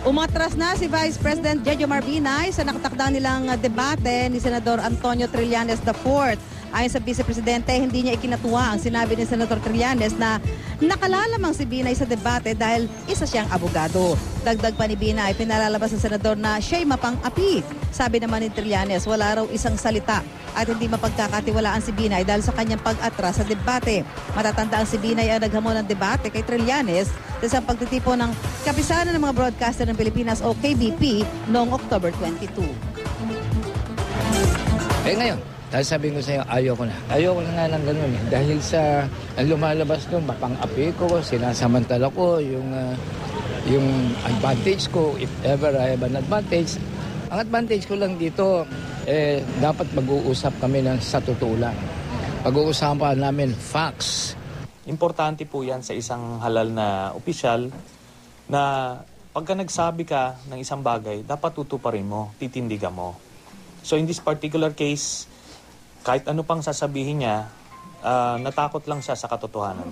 Umatras na si Vice President Jojo Marbinay sa nakatakdang nilang debate ni Senador Antonio Trillanes IV. Ayon sa Vice Presidente, hindi niya ikinatuwa ang sinabi ni Senador Trillanes na nakalalamang si Binay sa debate dahil isa siyang abogado. Dagdag pa ni Binay, pinalalabas ng Senador na siya'y mapang-api. Sabi naman ni Trillanes, wala raw isang salita at hindi mapagkakatiwalaan si Binay dahil sa kanyang pag-atras sa debate. Matatandaan si Binay ang naghamon ng debate kay Trillanes sa isang pagtitipon ng kapisanan ng mga broadcaster ng Pilipinas o KBP noong October 22. Ngayon, dahil sabi ko sa'yo, ayoko na. Ayoko na nga ng ganun eh. Dahil sa ang lumalabas doon, mapang-api ko, sinasamantala ko yung advantage ko, if ever I have an advantage. Ang advantage ko lang dito, dapat mag-uusap kami ng sa totoo lang. Pag-uusapan namin facts. Importante po yan sa isang halal na opisyal na pagka nagsabi ka ng isang bagay, dapat tutuparin mo, titindigan mo. So in this particular case, kahit ano pang sasabihin niya, natakot lang siya sa katotohanan.